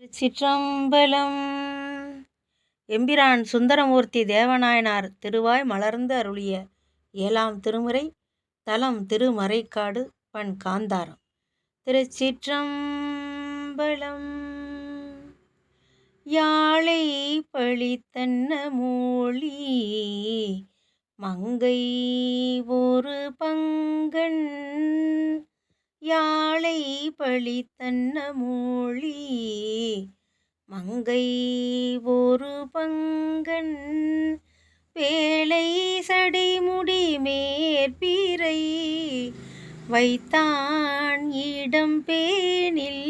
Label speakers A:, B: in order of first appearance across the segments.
A: திருச்சிற்றம்பலம். எம்பிரான் சுந்தரமூர்த்தி தேவநாயனார் திருவாய் மலர்ந்து அருளிய 7ஆம் திருமுறை. தலம் திருமறைக்காடு. பண் காந்தாரம். திருச்சிற்றம்பலம். யாழை பழித்தன்ன மூழி மங்கை ஒரு பங்கன், யாழை பழித்தன்ன மூழி மங்கை ஒரு பங்கன், வேலை சடைமுடி மேற்பீரை வைத்தான் இடம் பேணில்,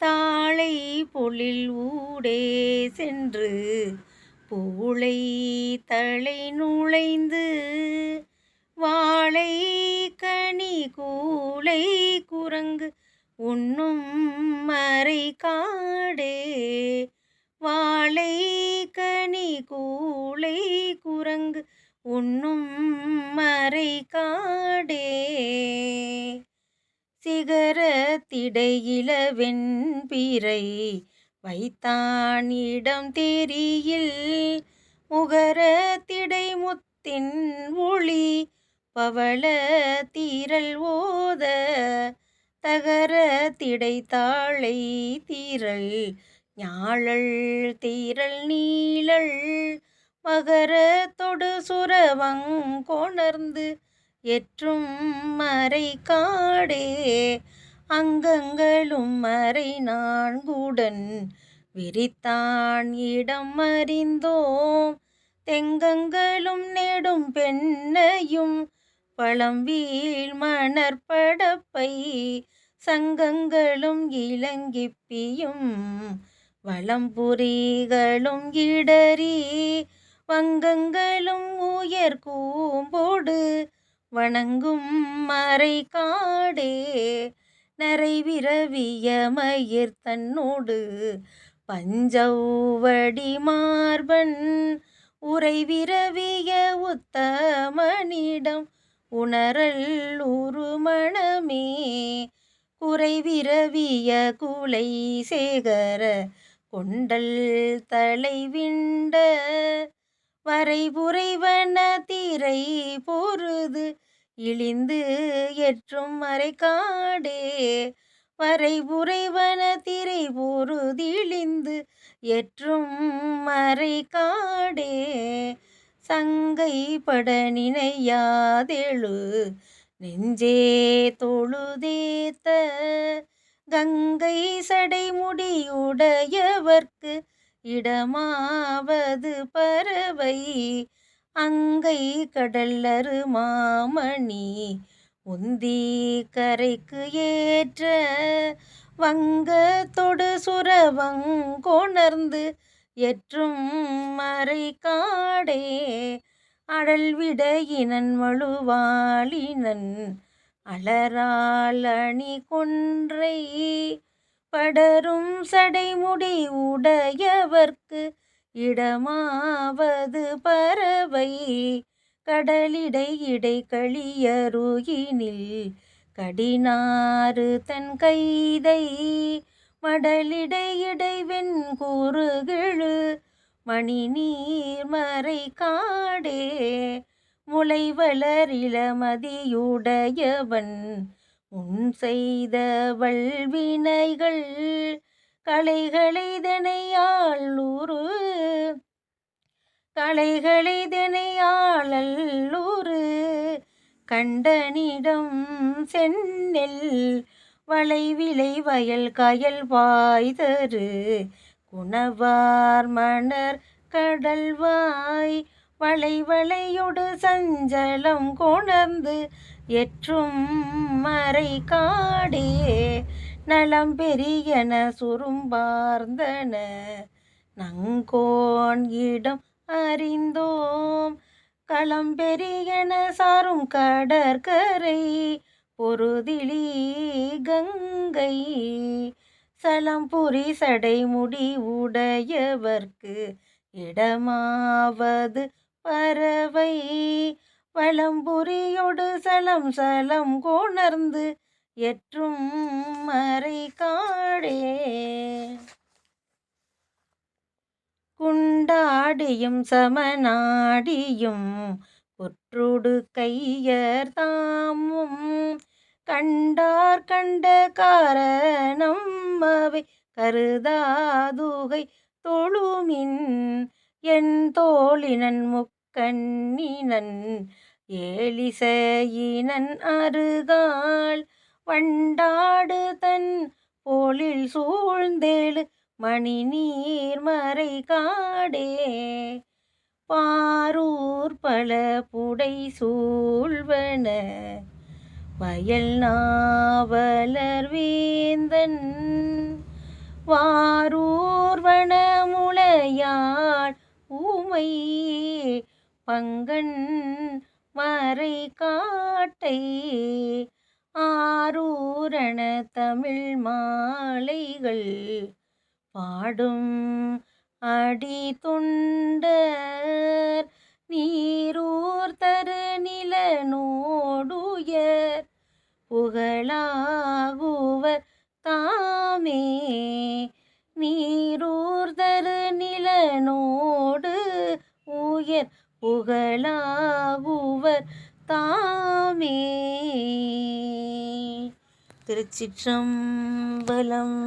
A: தாளை பொழில் ஊடே சென்று பூளை தலை நுழைந்து, வாழை கனி கூலை குரங்கு உண்ணும் மறை காடே, வாழை கனி கூலை குரங்கு உண்ணும் மறை காடே, சிகரத்திடையில வெண்பிறை வைத்தான் இடம் தெரியில், முகரத்திடை முத்தின் ஒளி பவள தீரல் ஓத, தகரத்திடை தாழை தீரல் ஞாழல் தீரல் நீழல், மகரத்தொடு சுரவங்கொணர்ந்து எற்றும் மறை காடே, அங்கங்களும் மறை நான்குடன் விரித்தான் இடம் அறிந்தோம், தெங்கங்களும் நெடும் பெண்ணையும் பழம்வீழ் மணற்படப்பை, சங்கங்களும் இளங்கிப்பியும் வளம்புரிகளும் இடறி, வங்கங்களும் உயர் கூம்போடு வணங்கும் மறை காடே, நரைவிரவிய மயிர் தன்னோடு பஞ்சௌவடி மார்பன், உறைவிரவிய உத்தமனிடம் உணரல் உருமணமே, குறைவிரவிய குலை சேகர கொண்டல் தலைவிண்ட, வரைபுரைவன திரை பொருது இழிந்து எற்றும் மறை காடே, வரைபுரைவன திரை பொருதிழிந்து எற்றும் மறை காடே, சங்கை பட நினையாதெழு நெஞ்சே தொழுதேத்த, கங்கை சடைமுடியுடையவர்க்கு இடமாவது பறவை, அங்கை கடல்லரு மாமணி உந்தி கரைக்கு ஏற்ற, வங்கத்தொடு சுரவங்கொணர்ந்து எற்றும் மறை காடே, அடல்விடையினன் மழுவாளினன் அலரால் அணி கொன்றை, படரும் சடைமுடி உடையவர்க்கு இடமாவது பறவை, கடலிடை இடை களியருகினில் கடினாறு தன் கைதை, மடலிடை இடை வெண்குருகெழு மணி நீர் மறை காடே, முளைவளர் இளமதியுடையவன் முன் செய்த வல்வினைகள், களைகளைதனையாளுரு களைகளைதனையாளல்லூரு கண்டனிடம் செந்நெல், வளைவிளை வயல் கயல் வாய்தரு குணவார் மணர் கடல்வாய், வளைவளையொடு சஞ்சலம் கொணர்ந்து எற்றும் மறை காடே, நலம் பெரியன சுரும்பார்ந்தன நங்கோன் இடம் அறிந்தோம், களம் பெரியன சாரும் கடற்கரை பொருதிலி கங்கை, சலம்புரி சடைமுடி உடையவர்க்கு இடமாவது பறவை, வலம்புரியொடு சலம் சலம் கொணர்ந்து எற்றும் மறை காடே. ஆடியும் சமநாடியும் குற்றொடு கையர் தாமும் கண்டார் கண்ட காரணம் அவை கருதாதுகை தொழுமின் என் தோழினன் முக்கண்ணினன் ஏழிசையினன் அருகாள் வண்டாடு தன் போலில் சூழ்ந்தேழு மணி நீர்மறை காடே பாரூர் பல புடை சூழ்வன வயல் நாவலர் வேந்தன் வாரூர் வனமுலையாள் ஊமை பங்கன் மறை காட்டை ஆரூரண தமிழ் மாலைகள் பாடும் அடி தொண்டர் நீரூர் தரு நிலனோடுயர் புகழாகுவர் தாமே நீரூர் தரு நிலனோடு உயர் புகழாகுவர் தாமே. திருச்சிற்றம்பலம்.